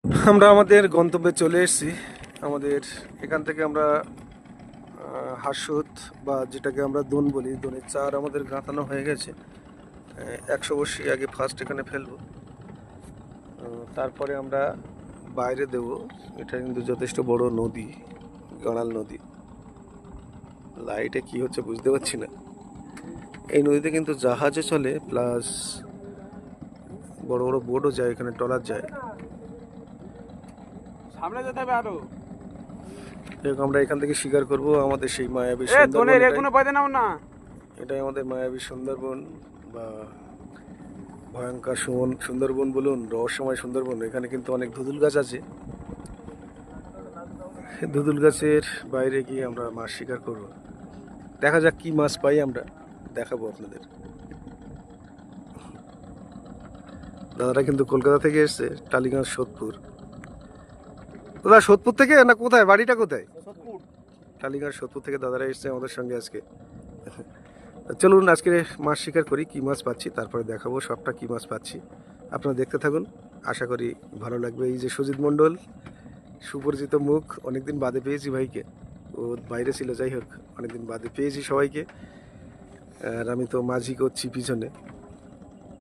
আমরা আমাদের গন্তব্যে চলে এসেছি। আমাদের এখান থেকে আমরা হাঁসুত বা যেটাকে আমরা দোন বলি, দোনের চার আমাদের গাঁথানো হয়ে গেছে। 100 বড়শি আগে ফার্স্ট এখানে ফেলবো, তারপরে আমরা বাইরে দেব। এটা কিন্তু যথেষ্ট বড় নদী, গাঁড়াল নদী। লাইটে কি হচ্ছে বুঝতে পারছি না। এই নদীতে কিন্তু জাহাজও চলে, প্লাস বড় বড় বোটও যায়, এখানে ট্রলার যায়। সামনে যেতে হবে আরো। আমরা এখান থেকে শিকার করব আমাদের সেই মায়াবী সুন্দরবন। এটাই আমাদের মায়াবী সুন্দরবন বা ভয়ঙ্কর সুন্দরবন বলুন, রহস্যময় সুন্দরবন। এখানে কিন্তু অনেক ধুতুল গাছ আছে। ধুতুল গাছের বাইরে গিয়ে আমরা মাছ শিকার করব। দেখা যাক কি মাছ পাই, আমরা দেখাবো আপনাদের। দাদারা কিন্তু কলকাতা থেকে এসছে, টালিগঞ্জ সোদপুর। দাদা সোদপুর থেকে না কোথায়, বাড়িটা কোথায়? টালিগঞ্জ সোদপুর থেকে দাদারা এসছে আমাদের সঙ্গে আজকে। চলুন আজকে মাছ শিকার করি, কি মাছ পাচ্ছি তারপরে দেখাবো সবটা কি মাছ পাচ্ছি। আপনারা দেখতে থাকুন, আশা করি ভালো লাগবে। এই যে সুজিত মণ্ডল, সুপরিচিত মুখ, অনেকদিন বাদে পেয়েছি ভাইকে। ও বাইরে ছিল, যাই হোক অনেকদিন বাদে পেয়েছি সবাইকে। আর আমি তো মাঝি করছি পিছনে।